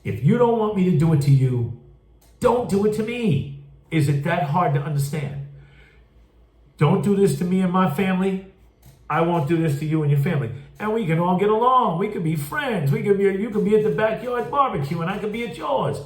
If you don't want me to do it to you, don't do it to me. Is it that hard to understand? Don't do this to me and my family. I won't do this to you and your family. And we can all get along. We could be friends. You could be at the backyard barbecue and I could be at yours.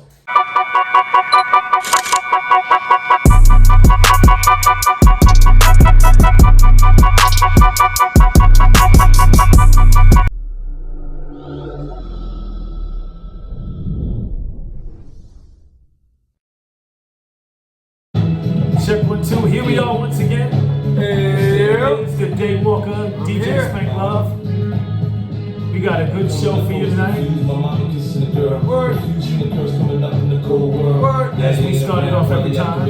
Check 1, 2. Here we are once again. It's Good Day Walker, DJ Spank Love. We got a good show for you tonight. As we started off every time.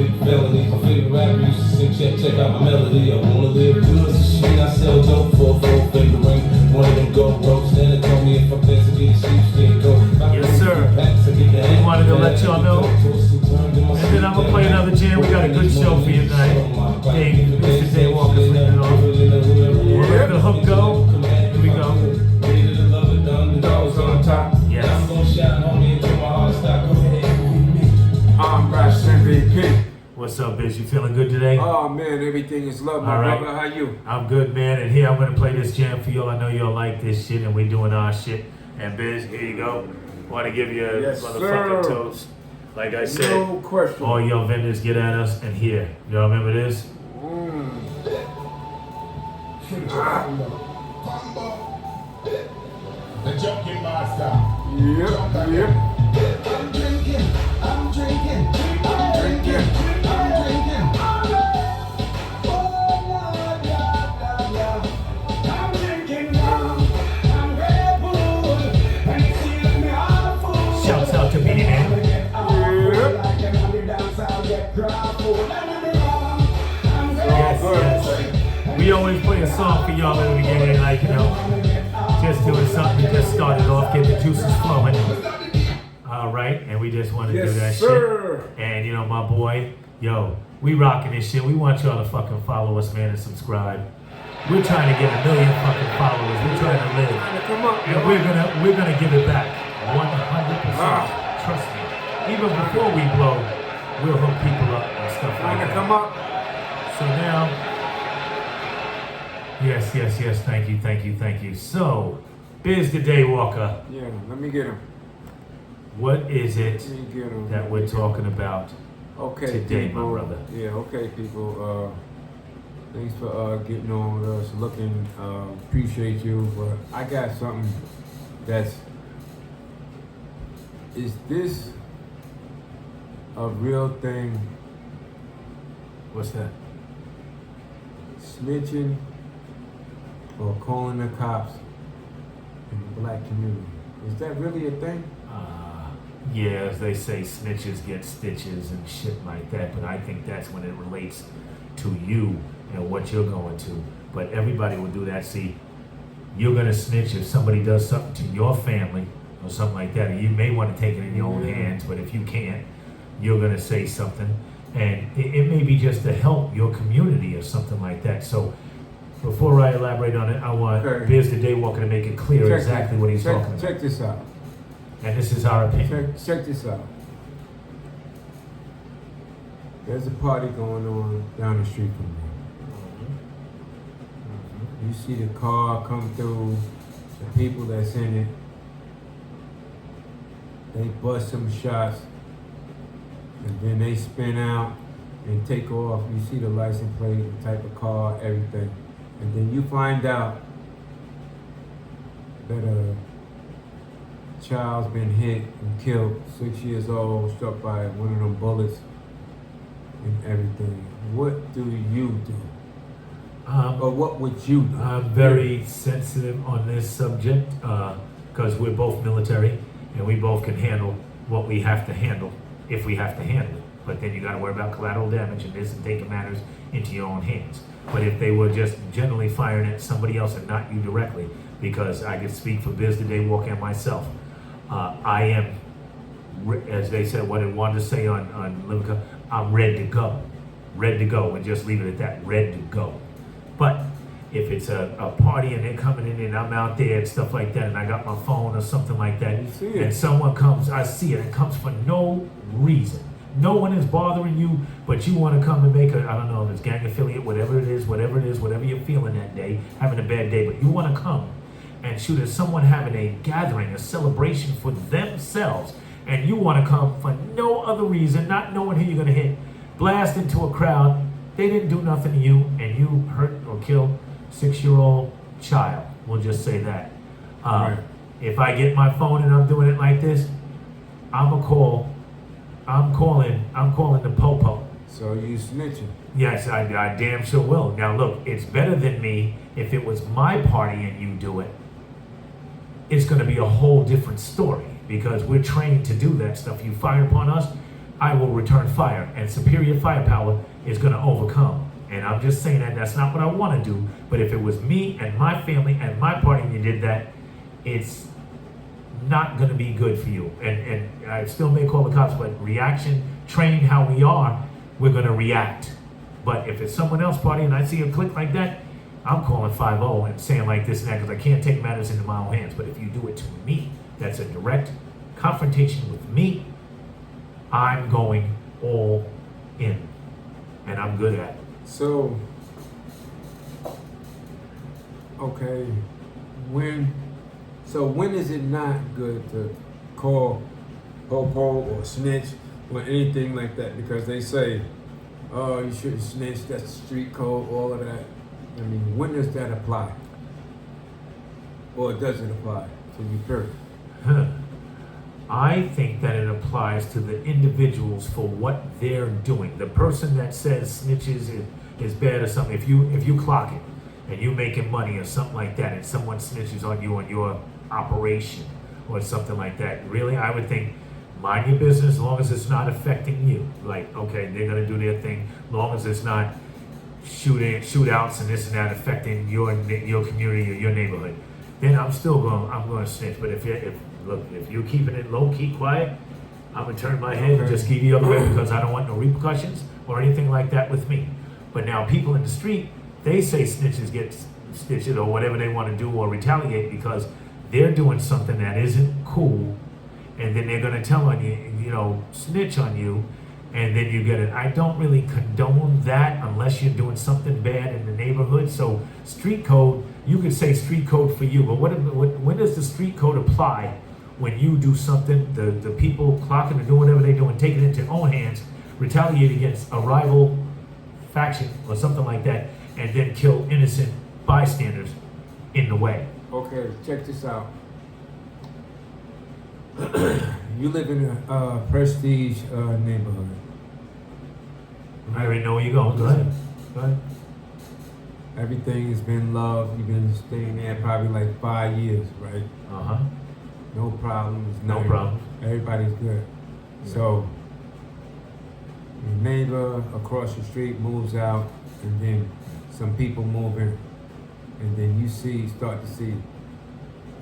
Check out my melody. I wanna live good, so shit. I sell dope for a 4-finger ring. One of them go ropes, then they tell me if I'm dancing, get sheepskin go. Yes, sir. We wanted to let y'all know. And then I'm gonna play another jam. We got a good show for you tonight. Dave, this is Day Walker leading it off. We'll let the hook go. Here we go. Yes. I'm Rash MVP. What's up, Biz? You feeling good today? Oh man, everything is love, my brother. How you? I'm good, man. And here I'm gonna play this jam for y'all. I know y'all like this shit, and we're doing our shit. And Biz, here you go. Want to give you a motherfucking toast. Like I said, no question. All y'all vendors get at us, and here, y'all remember this? The junkie master. Yep. I'm drinking. I'm drinking. Shouts out to me, man. Yes. We always play a song for y'all at the beginning, like, you know, just doing something to just started off, get the juices flowing. All right, and we just want to do that shit. And you know, my boy, yo, we rocking this shit. We want y'all to fucking follow us, man, and subscribe. We're trying to get 1 million fucking followers. We're trying to live, and we're gonna give it back 100%. Trust me. Even before we blow, we'll hook people up and stuff like that. Come up. So now, yes. Thank you. So, Biz the Day Walker. Yeah, let me get him. What is it that we're talking about today, people, my brother? Yeah, okay, people. Thanks for getting on with us, looking. Appreciate you, but I got something that's. Is this a real thing? What's that? Snitching or calling the cops in the black community. Is that really a thing? Yeah, as they say, snitches get stitches and shit like that, but I think that's when it relates to you and what you're going to. But everybody will do that. See, you're going to snitch if somebody does something to your family or something like that. And you may want to take it in your own hands, but if you can't, you're going to say something. And it may be just to help your community or something like that. So before I elaborate on it, I want Biz the Day Walker to make it clear exactly what he's talking about. Check this out. And this is our opinion. Check this out. There's a party going on down the street from me. You see the car come through, the people that's in it, they bust some shots, and then they spin out and take off. You see the license plate, the type of car, everything. And then you find out that a child's been hit and killed, 6 years old, struck by one of them bullets and everything. What do you do? Or what would you do? I'm very sensitive on this subject because we're both military and we both can handle what we have to handle if we have to handle it. But then you got to worry about collateral damage and this and taking matters into your own hands. But if they were just generally firing at somebody else and not you directly, because I can speak for Biz the Day Walker and myself, I am, as they said, what I wanted to say on I'm ready to go. Ready to go, and just leave it at that, ready to go. But if it's a party and they're coming in and I'm out there and stuff like that, and I got my phone or something like that, You see it. and someone comes, I see it, it comes for no reason. No one is bothering you, but you want to come and make I don't know if it's gang affiliate, whatever it is, whatever you're feeling that day, having a bad day, but you want to come and shoot at someone having a gathering, a celebration for themselves, and you want to come for no other reason, not knowing who you're going to hit, blast into a crowd. They didn't do nothing to you, and you hurt or kill 6-year-old child. We'll just say that. Right. If I get my phone and I'm doing it like this, I'm calling the popo. So you snitching. Yes, I damn sure will. Now look, it's better than me. If it was my party and you do it, it's going to be a whole different story because we're trained to do that stuff. You fire upon us, I will return fire, and superior firepower is going to overcome. And I'm just saying that that's not what I want to do. But if it was me and my family and my party and you did that, it's not going to be good for you. And I still may call the cops, but reaction, trained how we are, we're going to react. But if it's someone else's party and I see a click like that, I'm calling 5-0 and saying like this and that because I can't take matters into my own hands. But if you do it to me, that's a direct confrontation with me, I'm going all in. And I'm good at it. So, okay, when is it not good to call popo or snitch or anything like that? Because they say, oh, you shouldn't snitch, that's the street code, all of that. I mean, when does that apply? Or does it apply to you period? I think that it applies to the individuals for what they're doing. The person that says snitches is bad or something, if you clock it and you making money or something like that and someone snitches on you on your operation or something like that, really I would think mind your business as long as it's not affecting you. Like, okay, they're gonna do their thing as long as it's not shootouts and this and that affecting your community or your neighborhood. Then I'm going to snitch. But if you're keeping it low key, quiet, I'm gonna turn my head and just keep the other way because I don't want no repercussions or anything like that with me. But now people in the street, they say snitches get stitched or whatever they want to do or retaliate because they're doing something that isn't cool, and then they're gonna tell on you, snitch on you, and then you get it. I don't really condone that unless you're doing something bad in the neighborhood. So street code, you could say street code for you, but when does the street code apply? When you do something, the people clocking and doing whatever they're doing, take it into their own hands, retaliate against a rival faction or something like that, and then kill innocent bystanders in the way. Okay, check this out. You live in a prestige neighborhood. I already know where you're going. Go ahead. Everything has been loved. You've been staying there probably like 5 years, right? Uh-huh. No problems. No nothing. problems. Everybody's good. Yeah. So, your neighbor across the street moves out, and then some people move in, and then you start to see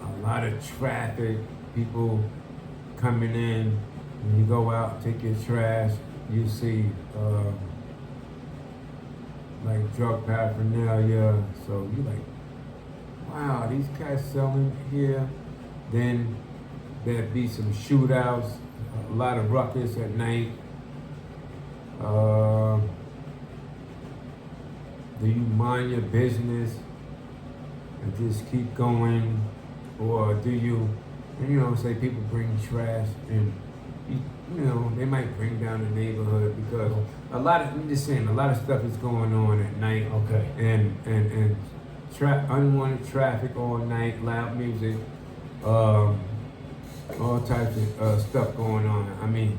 a lot of traffic, people coming in. When you go out, take your trash, you see like drug paraphernalia. So you like, wow, these cats selling here. Then there'd be some shootouts, a lot of ruckus at night. Do you mind your business and just keep going, or do you, say people bring trash and they might bring down the neighborhood because I'm just saying, a lot of stuff is going on at night. Okay. And unwanted traffic all night, loud music, all types of stuff going on. I mean,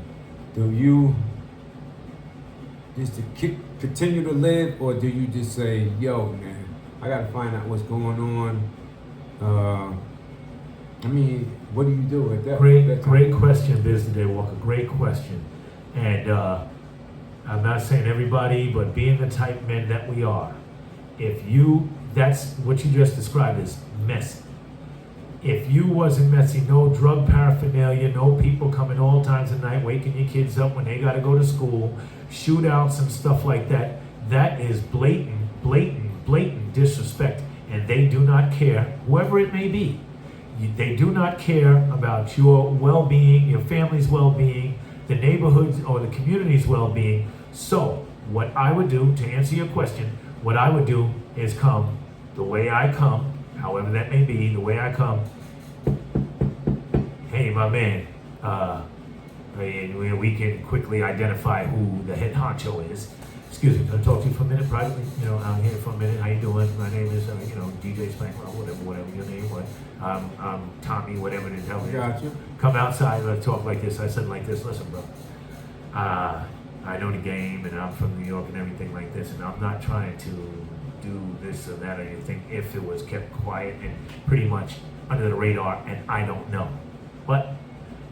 do you just to continue to live, or do you just say, yo, man, I gotta find out what's going on? What do you do at that? Great question, Business Day Walker. Great question. And I'm not saying everybody, but being the type men that we are, that's what you just described as messy. If you wasn't messy, no drug paraphernalia, no people coming all times of night, waking your kids up when they gotta go to school, shootouts and stuff like that, that is blatant blatant disrespect, and they do not care, whoever it may be. They do not care about your well-being, your family's well-being, the neighborhood's or the community's well-being. So what I would do, to answer your question, what I would do is come the way I come, however that may be, the way I come. Hey, my man, and we can quickly identify who the head honcho is. Excuse me, can I talk to you for a minute privately? I'm here for a minute. How you doing? My name is, DJ Spank, whatever your name was. I'm Tommy, whatever it is. Got you. Come outside, let's talk like this. I said like this, listen, bro. I know the game, and I'm from New York and everything like this, and I'm not trying to do this or that or anything if it was kept quiet and pretty much under the radar, and I don't know. But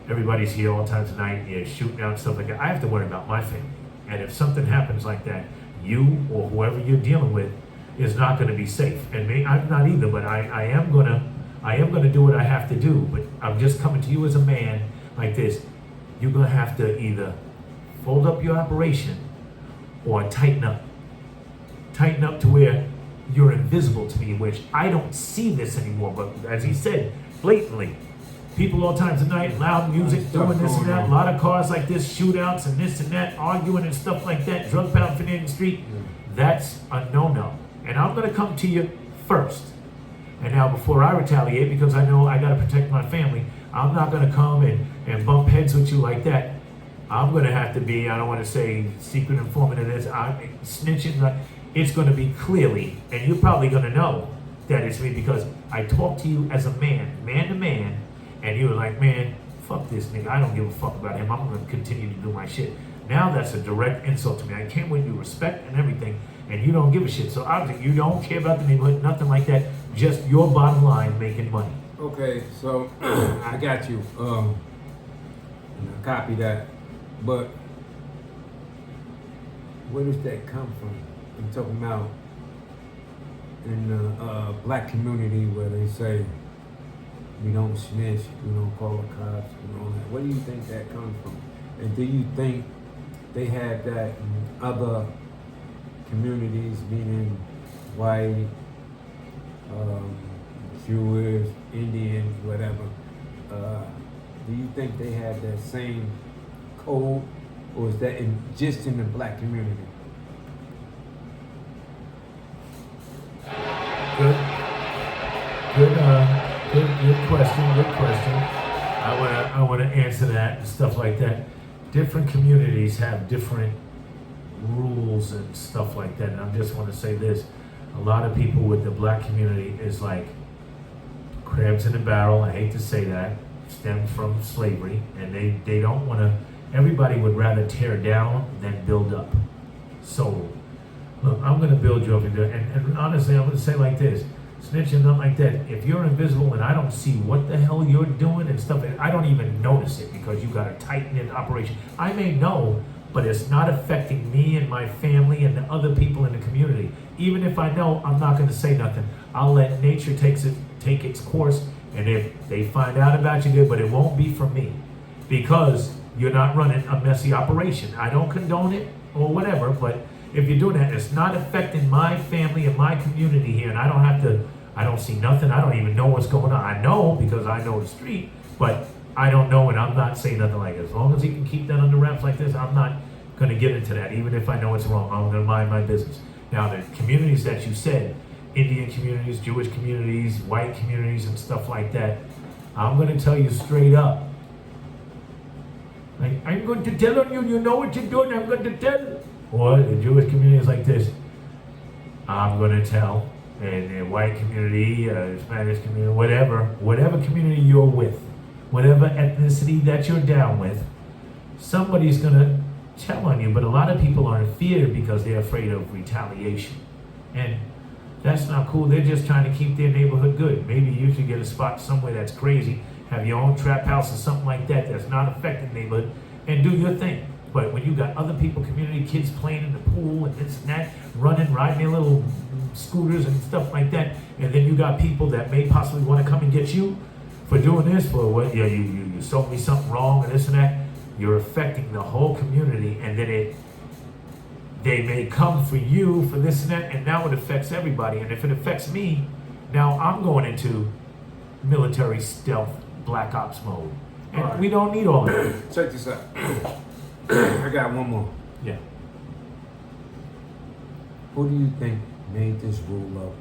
everybody's here all the time tonight, you're shooting out stuff like that. I have to worry about my family. And if something happens like that, you or whoever you're dealing with is not going to be safe. And me, I'm not either, but I am gonna do what I have to do. But I'm just coming to you as a man like this. You're gonna have to either fold up your operation or tighten up. Tighten up to where you're invisible to me, which I don't see this anymore. But as he said, blatantly. People all times of night, loud music, doing this and that, a lot of cars like this, shootouts and this and that, arguing and stuff like that, drug paraphernalia in the street. That's a no-no. And I'm gonna come to you first. And now before I retaliate, because I know I gotta protect my family, I'm not gonna come and bump heads with you like that. I'm gonna have to be, I don't wanna say secret informant of this, I'm snitching, it's gonna be clearly, and you're probably gonna know that it's me because I talk to you as a man to man, and you were like, man, fuck this nigga. I don't give a fuck about him. I'm going to continue to do my shit. Now that's a direct insult to me. I can't win you respect and everything, and you don't give a shit. So obviously you don't care about the neighborhood, nothing like that. Just your bottom line, making money. Okay, so I got you. And I copy that. But where does that come from? I'm talking about in the black community where they say, we don't snitch, we don't call the cops, and all that. Where do you think that comes from? And do you think they have that in other communities, meaning white, Jewish, Indian, whatever? Do you think they have that same code, or is that just in the black community? Good question. I want to answer that and stuff like that. Different communities have different rules and stuff like that. And I just want to say this: a lot of people with the black community is like crabs in a barrel. I hate to say that. Stemmed from slavery, and they don't want to. Everybody would rather tear down than build up. So, look, I'm going to build you up, and honestly, I'm going to say like this. Snitching, not like that. If you're invisible and I don't see what the hell you're doing and stuff, and I don't even notice it because you got a tight-knit operation. I may know, but it's not affecting me and my family and the other people in the community. Even if I know, I'm not going to say nothing. I'll let nature take its course, and if they find out about you, good, but it won't be from me because you're not running a messy operation. I don't condone it or whatever, but if you're doing that, it's not affecting my family and my community here, and I don't see nothing. I don't even know what's going on. I know because I know the street, but I don't know, and I'm not saying nothing like it. As long as he can keep that under wraps like this, I'm not going to get into that, even if I know it's wrong. I'm going to mind my business. Now, the communities that you said, Indian communities, Jewish communities, white communities, and stuff like that, I'm going to tell you straight up. I'm going to tell on you, you know what you're doing, I'm going to tell. Or the Jewish community is like this. I'm going to tell. And the white community, Spanish community, whatever community you're with, whatever ethnicity that you're down with, somebody's going to tell on you. But a lot of people are in fear because they're afraid of retaliation. And that's not cool. They're just trying to keep their neighborhood good. Maybe you should get a spot somewhere that's crazy, have your own trap house or something like that that's not affecting the neighborhood, and do your thing. But when you got other people, community kids playing in the pool and this and that, running, riding their little scooters and stuff like that, and then you got people that may possibly want to come and get you for doing this, for what, yeah, you sold me something wrong and this and that, you're affecting the whole community, and then they may come for you for this and that, and now it affects everybody. And if it affects me, now I'm going into military stealth black ops mode. And All right. we don't need all of that. Check this out. I got one more. Yeah. Who do you think made this rule up?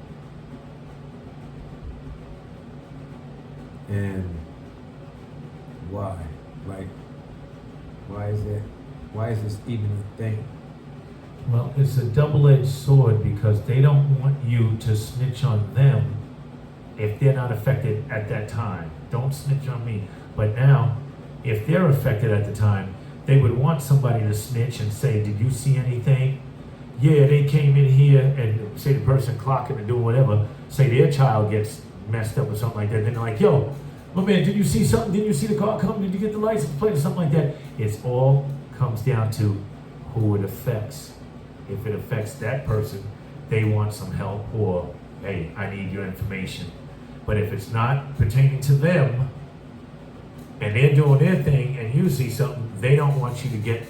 And why? Like, why is it? Why is this even a thing? Well, it's a double-edged sword because they don't want you to snitch on them if they're not affected at that time. Don't snitch on me. But now, if they're affected at the time, they would want somebody to snitch and say, did you see anything? Yeah, they came in here and say the person clocking and doing whatever, say their child gets messed up or something like that. Then they're like, yo, my man, did you see something? Did you see the car come? Did you get the license plate or something like that? It's all comes down to who it affects. If it affects that person, they want some help or, hey, I need your information. But if it's not pertaining to them and they're doing their thing and you see something, they don't want you to give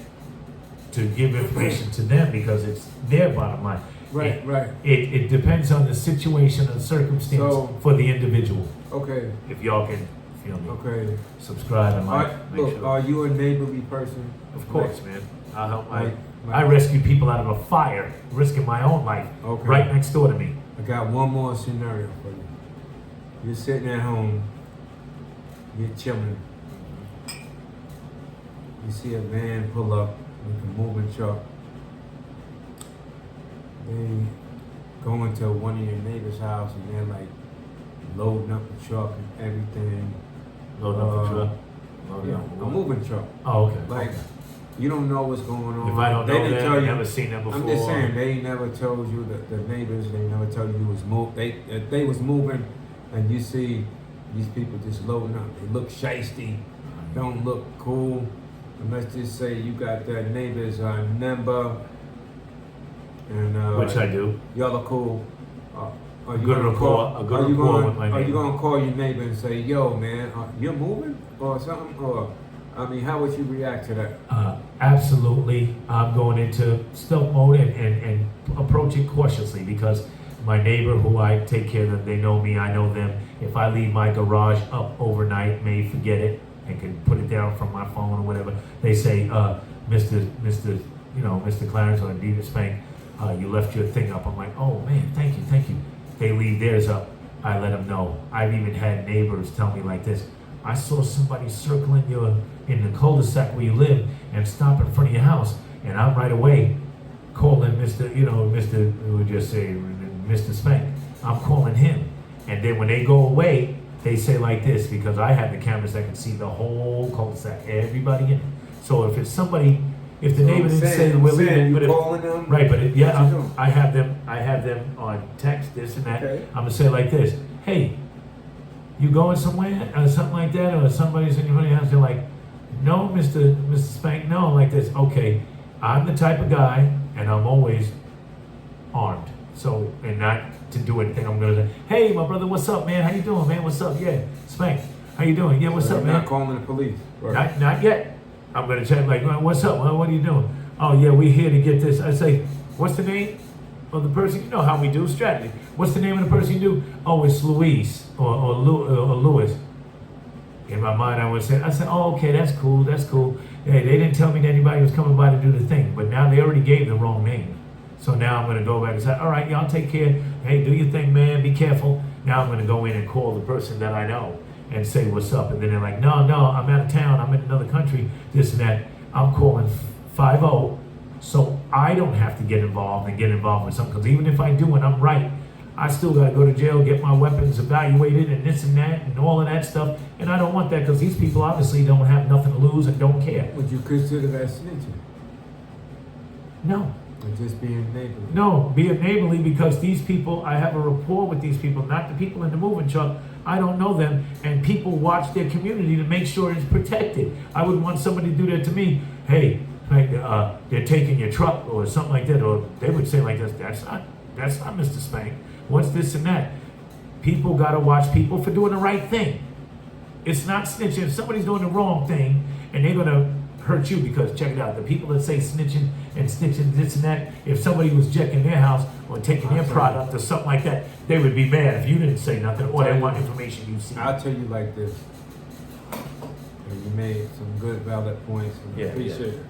information to them because it's their bottom line. Right, right. It depends on the situation and circumstance for the individual. Okay. If y'all can feel me. Okay. Subscribe and like. Make sure. Are you a neighborly person? Of course, man. I'll help. Like- I rescue people out of a fire, risking my own life, Okay. right next door to me. I got one more scenario for you. You're sitting at home, you're chilling. You see a van pull up with a moving truck. They go into one of your neighbor's house and they're like loading up the truck and everything. Loading up the truck. Loading Yeah, up. a moving truck. Oh, okay. Like, okay. you don't know what's going on. If I don't They know didn't them, tell you. never seen them before. I'm just saying, they never told you that the neighbors, they never told you was moved. They was moving, and you see these people just loading up. They look shiesty, don't look cool. And let's just say you got that neighbor's number, and Which I do. y'all are cool. Are you Good gonna rapport- call? a good Are you rapport gonna? with my Are you neighbor. gonna call your neighbor and say, "Yo, man, you're moving," or something? Or, I mean, how would you react to that? Absolutely. I'm going into stealth mode and approach it cautiously because my neighbor who I take care of them, they know me, I know them. If I leave my garage up overnight, may forget it and can put it down from my phone or whatever. They say, Mr. Clarence or Adita Spank, you left your thing up. I'm like, oh man, thank you. They leave theirs up. I let them know. I've even had neighbors tell me like this, I saw somebody circling in the cul-de-sac where you live and stop in front of your house, and I'm right away calling Mr. Spank. I'm calling him, and then when they go away, they say like this because I have the cameras that can see the whole cul-de-sac, everybody in it. So if it's somebody, if the So neighbor I'm didn't saying- say I'm we're saying leaving, you but if, calling them? right, but What you doing? I have them on text, this and that. Okay. I'm gonna say like this, hey, you going somewhere or something like that, or somebody's in your house, they're like, no, Mr. Spank, no, like this. Okay, I'm the type of guy, and I'm always armed. So, and not to do anything, I'm gonna say, hey, my brother, what's up, man? How you doing, man? What's up? Yeah, Spank, how you doing? Yeah, what's So up, you're man? not calling the police. Right. Not yet. I'm gonna check like, what's up? What are you doing? Oh yeah, we're here to get this. I say, what's the name of the person? You know how we do strategy. What's the name of the person you do? Oh, it's Luis or Louis. In my mind, I said, oh, okay, that's cool. Hey, they didn't tell me that anybody was coming by to do the thing, but now they already gave the wrong name. So now I'm gonna go back and say, all right, y'all take care. Hey, do your thing, man. Be careful. Now I'm gonna go in and call the person that I know and say what's up. And then they're like, no, I'm out of town. I'm in another country, this and that. I'm calling 50, so I don't have to get involved with something. Because even if I do and I'm right, I still got to go to jail, get my weapons evaluated and this and that and all of that stuff. And I don't want that because these people obviously don't have nothing to lose and don't care. Would you consider that snitching? No. Or just being neighborly? No, be it neighborly because these people, I have a rapport with these people, not the people in the moving truck. I don't know them, and people watch their community to make sure it's protected. I would want somebody to do that to me. Hey, they're taking your truck or something like that, or they would say like this, that's not Mr. Spank. What's this and that? People gotta watch people for doing the right thing. It's not snitching. If somebody's doing the wrong thing and they're gonna hurt you because check it out. The people that say snitching and snitching this and that, if somebody was checking their house or taking their product or something like that, they would be mad if you didn't say nothing or they want information you see. I'll tell you like this. And you made some good valid points. And Yeah, appreciate it.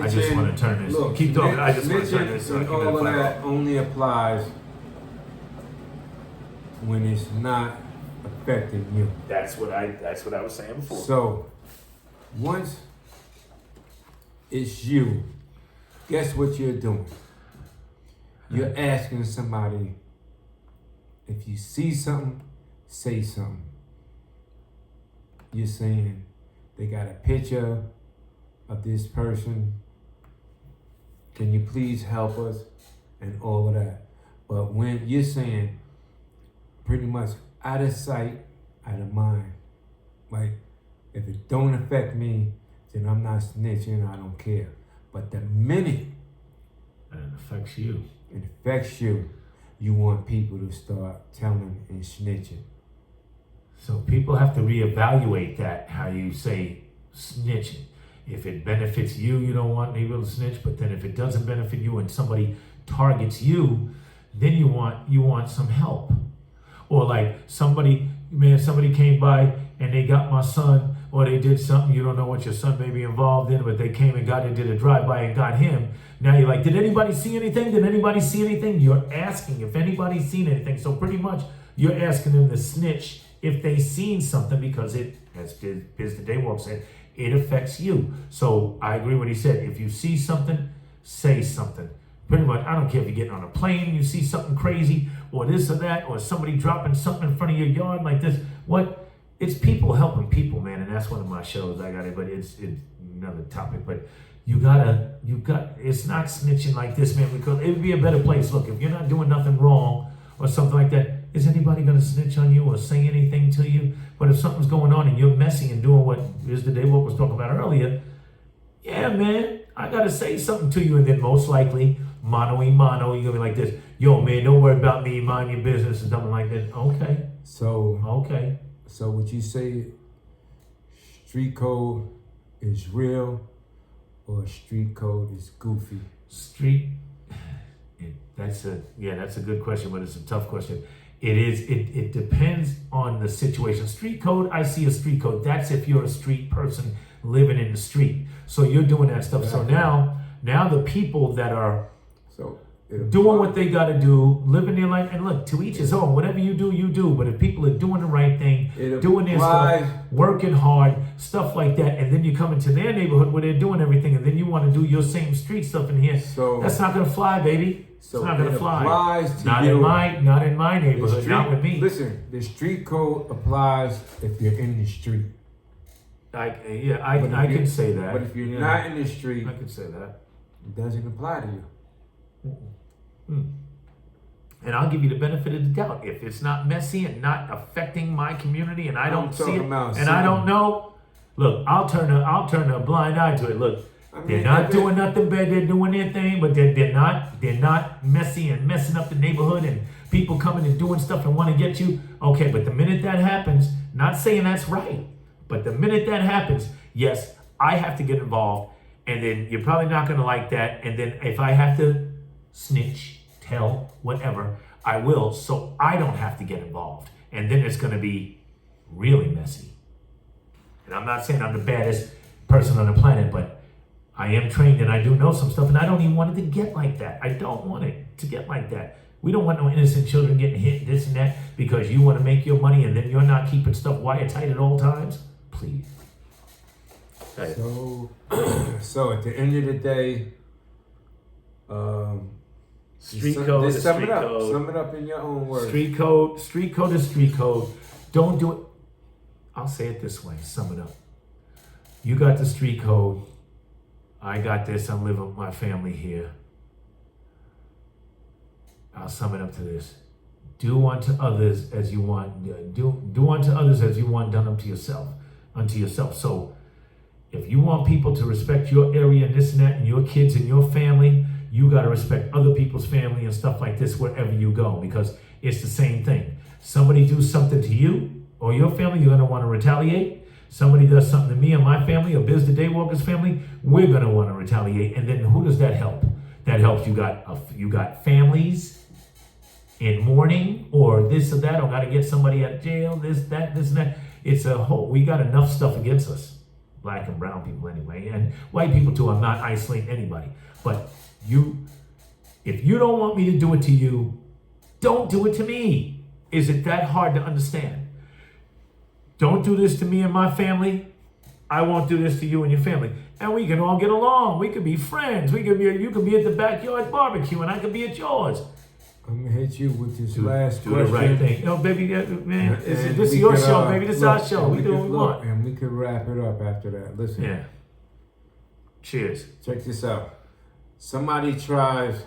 I just want to turn this. Keep talking. I just want to turn snitching this. and all of that only applies when it's not affecting you. That's what I was saying before. So once it's you, guess what you're doing? You're asking somebody, if you see something, say something. You're saying they got a picture of this person. Can you please help us? And all of that. But when you're saying pretty much out of sight, out of mind, like if it don't affect me, then I'm not snitching, I don't care. But the minute And it affects you. it affects you, you want people to start telling and snitching. So people have to reevaluate that, how you say snitching. If it benefits you, you don't want people to snitch, but then if it doesn't benefit you and somebody targets you, then you want some help. Or like somebody came by and they got my son, or they did something, you don't know what your son may be involved in, but they came and did a drive-by and got him. Now you're like, did anybody see anything? Did anybody see anything? You're asking if anybody's seen anything. So pretty much you're asking them to snitch if they seen something, because it, as Biz the Daywalk said, it affects you. So I agree with what he said. If you see something, say something. Pretty much, I don't care if you're getting on a plane and you see something crazy, or this or that, or somebody dropping something in front of your yard like this. What? It's people helping people, man, and that's one of my shows. I got it, but it's another topic. But you got, it's not snitching like this, man, because it would be a better place. Look, if you're not doing nothing wrong or something like that, is anybody going to snitch on you or say anything to you? But if something's going on and you're messy and doing what is the day what was talking about earlier, yeah, man, I got to say something to you. And then most likely, mano y mano, you're going to be like this. Yo, man, don't worry about me, mind your business and something like that. Okay. So would you say street code is real or street code is goofy? That's a good question, but it's a tough question. It depends on the situation. Street code, I see a street code. That's if you're a street person living in the street. So you're doing that stuff. So now the people that are doing what they got to do, living their life, and look, to each his own. Whatever you do. But if people are doing the right thing, doing their stuff, working hard, stuff like that, and then you come into their neighborhood where they're doing everything, and then you want to do your same street stuff in here, that's not going to fly, baby. So it's not going to fly. Applies to not you. in my neighborhood, not with me. Listen, the street code applies if you're in the street. I can say that. But if you're not in the street, I can say that. It doesn't apply to you. And I'll give you the benefit of the doubt. If it's not messy and not affecting my community, and I don't see it, and I don't know, look, I'll turn a blind eye to it. Look, they're not doing nothing bad. They're doing their thing, but they're not messy and messing up the neighborhood and people coming and doing stuff and want to get you. Okay, but the minute that happens, not saying that's right, but the minute that happens, yes, I have to get involved, and then you're probably not going to like that. And then if I have to snitch, tell, whatever, I will, so I don't have to get involved. And then it's going to be really messy. And I'm not saying I'm the baddest person on the planet, but I am trained and I do know some stuff, and I don't even want it to get like that. I don't want it to get like that. We don't want no innocent children getting hit, this and that, because you want to make your money and then you're not keeping stuff wired-tight at all times. Please. So at the end of the day, street code is street code. Sum it up in your own words. Street code is street code. Don't do it. I'll say it this way. Sum it up. You got the street code. I got this. I'm living with my family here. I'll sum it up to this. Do unto others as you want. Do unto others as you want done unto yourself. So if you want people to respect your area and this and that, and your kids and your family, you got to respect other people's family and stuff like this wherever you go, because it's the same thing. Somebody do something to you or your family, you're going to want to retaliate. somebody does something to me and my family, or Biz the Daywalker's family, we're gonna want to retaliate. And then who does that help? That helps. You got families in mourning, or this or that, or got to get somebody out of jail. This and that. It's a whole. We got enough stuff against us, black and brown people anyway, and white people too. I'm not isolating anybody, but if you don't want me to do it to you, don't do it to me. Is it that hard to understand? Don't do this to me and my family. I won't do this to you and your family. And we can all get along. We could be friends. You could be at the backyard barbecue and I could be at yours. I'm gonna hit you with this last do question. the right thing. No, baby, man, this is your show, baby. This is our show. We do what we want. And we could wrap it up after that. Listen. Yeah. Cheers. Check this out. Somebody tries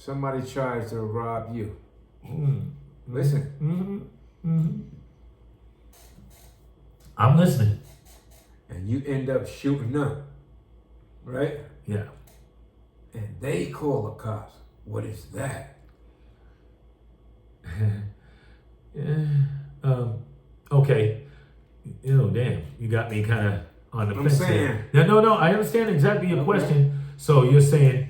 to rob you. Listen. I'm listening. And you end up shooting up. Right? Yeah. And they call the cops. What is that? Okay. Damn. You got me kind of on the fence saying. there. No. I understand exactly your question. So you're saying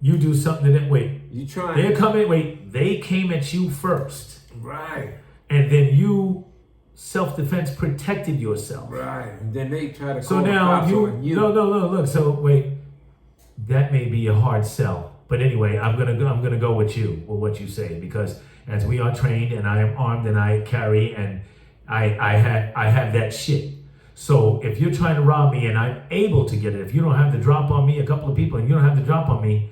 you do something that, You trying. They came at you first. Right. And then you self-defense protected yourself. Right. And then they try to So call the now cops on you. No, look. So wait. That may be a hard sell. But anyway, I'm gonna go with what you say, because as we are trained and I am armed and I carry and I have that shit. So if you're trying to rob me and I'm able to get it, if you don't have to drop on me a couple of people and you don't have to drop on me,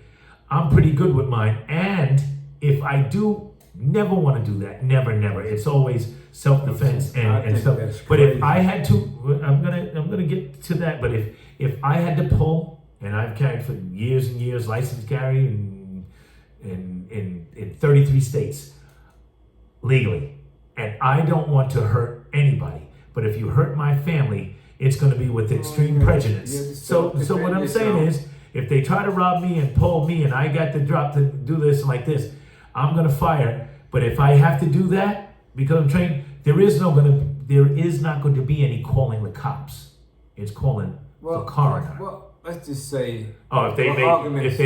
I'm pretty good with mine. And if I do never want to do that, never. It's always self-defense and stuff. But if I had to, I'm gonna get to that. But if I had to pull, and I've carried for years and years, licensed carry in 33 states legally, and I don't want to hurt anybody. But if you hurt my family, it's going to be with extreme prejudice. So what I'm saying is, if they try to rob me and pull me, and I got the drop to do this like this, I'm going to fire. But if I have to do that because I'm trained, there is not going to be any calling the cops. It's calling the coroner. Well, let's just say. Oh, if they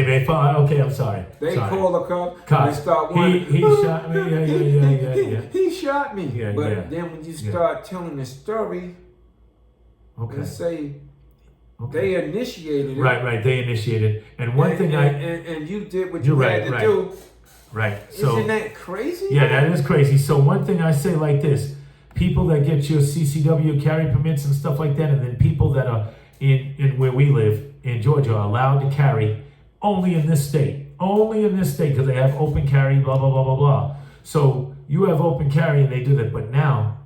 may fire. Okay, I'm sorry. They call the cops. Cops. They start one. He shot me. Yeah. He shot me. Yeah, but then when you start telling the story, let's say they initiated it. Right. They initiated, and you did what you had to do. Right. So isn't that crazy? Yeah, that is crazy. So one thing I say like this: people that get your CCW carry permits and stuff like that, and then people that are in where we live in Georgia are allowed to carry only in this state because they have open carry, blah blah blah blah blah. So you have open carry and they do that, but now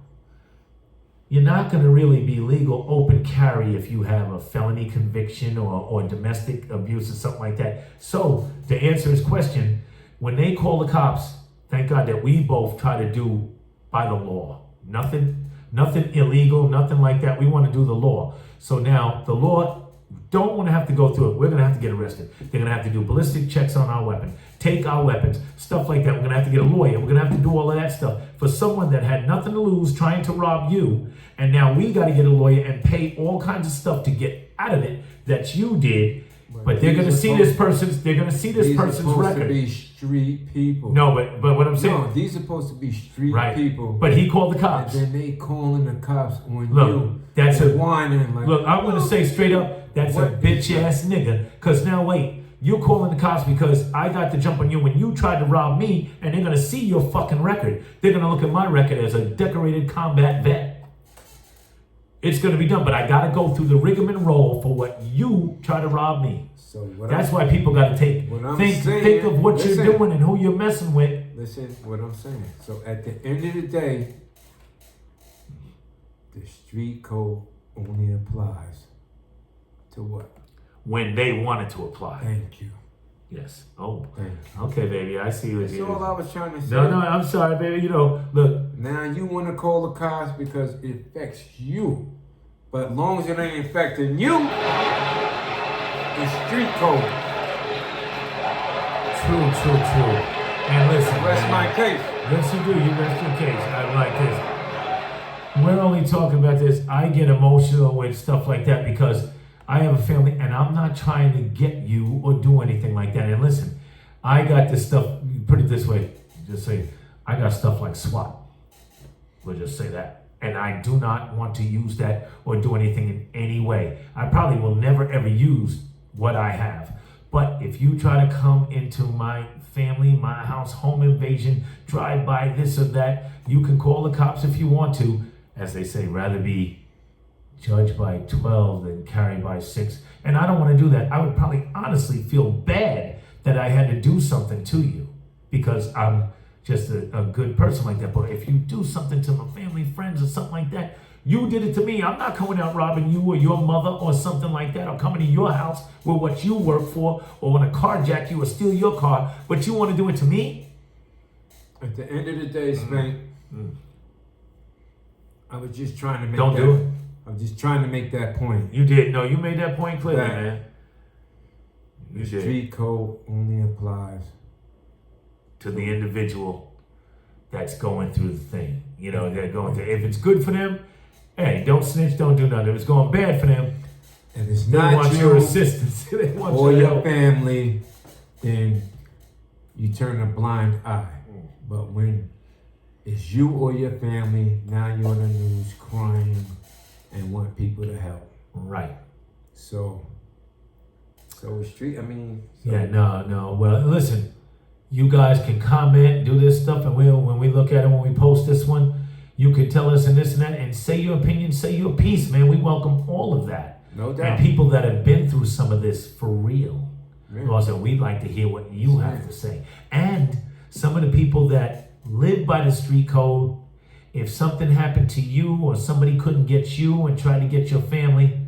you're not going to really be legal open carry if you have a felony conviction or domestic abuse or something like that. So to answer his question, when they call the cops, thank God that we both try to do by the law. Nothing illegal, nothing like that. We want to do the law. So now the law don't want to have to go through it. We're going to have to get arrested. They're going to have to do ballistic checks on our weapon, take our weapons, stuff like that. We're going to have to get a lawyer. We're going to have to do all of that stuff for someone that had nothing to lose trying to rob you. And now we got to get a lawyer and pay all kinds of stuff to get out of it that you did. But they're going to see this person's record. To be street people. No, but what I'm saying. No, these are supposed to be street people. But he called the cops. And then they calling the cops on look, you. That's whining like. Look, I'm going to say straight up, that's a bitch ass nigga. Because now wait, you're calling the cops because I got to jump on you when you tried to rob me, and they're going to see your fucking record. They're going to look at my record as a decorated combat vet. It's going to be done, but I got to go through the rigmarole for what you try to rob me. So that's why people got to think of what you're doing and who you're messing with. Listen, what I'm saying. So at the end of the day, the street code only applies to what? When they want it to apply. Thank you. Yes. Oh. Thank you. Okay, baby. I see what That's all I was trying to say. No, I'm sorry, baby. Look. Now you want to call the cops because it affects you. But as long as it ain't affecting you, it's street code. True. And listen. Rest my case. Yes, you do. You rest your case. I like this. we're only talking about this. I get emotional with stuff like that because I have a family and I'm not trying to get you or do anything like that. And listen, I got this stuff, put it this way, just say, I got stuff like SWAT. We'll just say that. And I do not want to use that or do anything in any way. I probably will never ever use what I have. But if you try to come into my family, my house, home invasion, drive by this or that, you can call the cops if you want to. As they say, rather be judged by 12 than carried by 6. And I don't want to do that. I would probably honestly feel bad that I had to do something to you because I'm just a good person like that. But if you do something to my family, friends, or something like that, you did it to me. I'm not going out robbing you or your mother or something like that, or coming to your house with what you work for, or want to carjack you or steal your car, but you want to do it to me? At the end of the day, Spank, I was just trying to make Don't that, do it. I was just trying to make that point. You did. No, you made that point clearly, That man. You The did. street code only applies To the individual that's going through the thing. You know, they're going through. If it's good for them, hey, don't snitch, don't do nothing. If it's going bad for them, If it's they not want you your assistance. They want or your your help. family, then you turn a blind eye. But when it's you or your family, now you're on the news crying and want people to help. Right. So street, I mean. Yeah, no. Well, listen, you guys can comment, do this stuff, and when we look at it, when we post this one, you can tell us and this and that, and say your opinion, say your piece, man. We welcome all of that. No doubt. And people that have been through some of this for real. Yeah. Also, we'd like to hear what you have to say. And some of the people that live by the street code, if something happened to you or somebody couldn't get you and tried to get your family,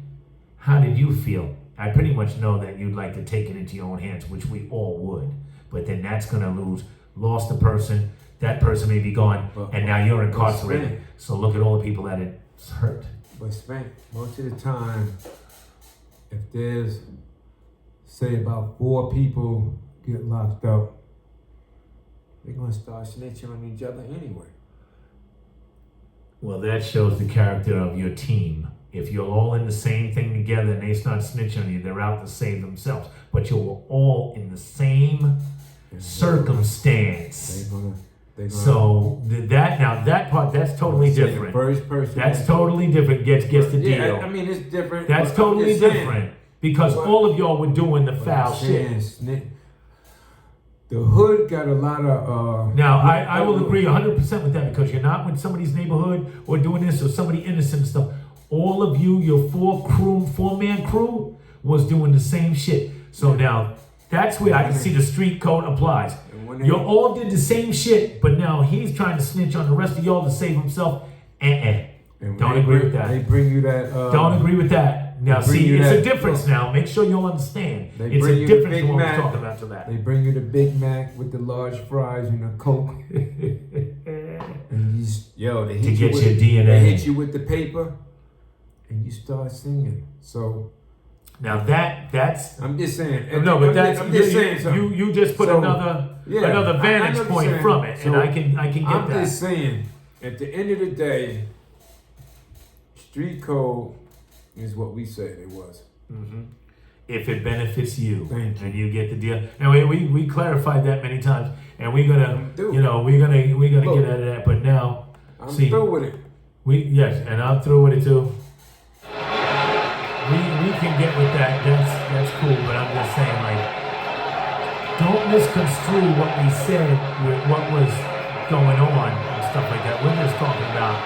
how did you feel? I pretty much know that you'd like to take it into your own hands, which we all would. But then that's going to lost a person. That person may be gone, and now you're incarcerated. So look at all the people that it's hurt. But Spank, most of the time, if there's, say, about 4 people get locked up, they're going to start snitching on each other anyway. Well, that shows the character of your team. If you're all in the same thing together and they start snitching on you, they're out to save themselves. But you're all in the same circumstance. They're gonna So that part, that's totally say the different. first person That's totally different. Gets the deal. I mean, it's different. That's but I'm totally just saying. different because But- all of y'all were doing the But foul I'm shit. saying the hood got a lot of. Now, I will agree 100% with that because you're not in somebody's neighborhood or doing this or somebody innocent and stuff. All of you, your 4-man crew, was doing the same shit. So now, that's where I can see the street code applies. You all did the same shit, but now he's trying to snitch on the rest of y'all to save himself. Don't agree with that. They bring you that. Don't agree with that. Now, they bring see, you it's a that- difference now. Make sure you'll understand. They It's bring a you the difference Big from what we're Mac. talking about to that. They bring you the Big Mac with the large fries and a Coke. And they hit To you get with, your DNA. They hit you with the paper, and you start singing. So Now that's I'm just saying. no, but that's I'm just saying something. you just put So, another yeah, another I vantage know what point you're saying. from it, and So, I can get I'm that. just saying. At the end of the day, street code is what we said it was. If it benefits you, Thank you. and you get the deal. And we clarified that many times, and we're gonna Dude. we're gonna Look. get out of that. But now, I'm see, through with it. yes, and I'm through with it too. We can get with that. That's cool. But I'm just saying, like, don't misconstrue what we said with what was going on and stuff like that. We're just talking about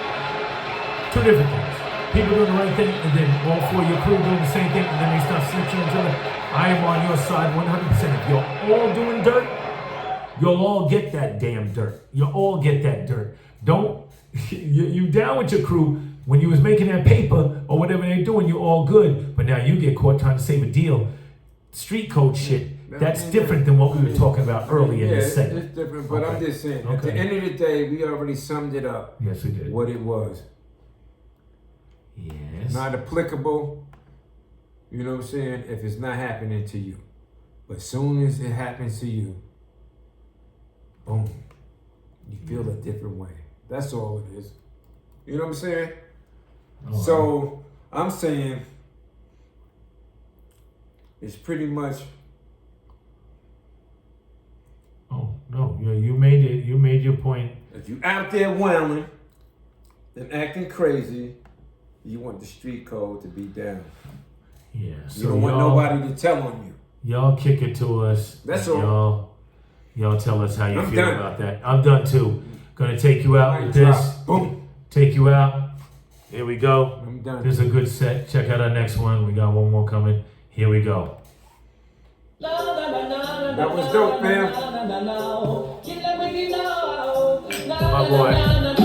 two different things. People doing the right thing, and then all 4 of your crew doing the same thing, and then they start snitching on each other. I am on your side 100%. If you're all doing dirt, you'll all get that damn dirt. You'll all get that dirt. Don't you down with your crew when you was making that paper or whatever they're doing. You're all good, but now you get caught trying to save a deal. Street code shit. That's different than what we were talking about earlier in this segment. It's different, but I'm Okay. just saying. At the Okay. end of the day, we already summed it up. Yes, we did. What it was. Yes. Not applicable, you know what I'm saying, if it's not happening to you. But soon as it happens to you, boom, you feel a different way. That's all it is. You know what I'm saying? Oh, So I'm saying it's pretty much. oh no, you made it. You made your point. If you out there wailing and acting crazy, you want the street code to be down. Yeah. So You don't want nobody to tell on you. Y'all kick it to us. That's and all. Y'all tell us how you I'm feel done. about that. I'm done too. Gonna take you out with Mic drop. this. Boom. Take you out. Here we go. I'm done. This is a good set. Check out our next one. We got one more coming. Here we go. That was dope, fam. My boy.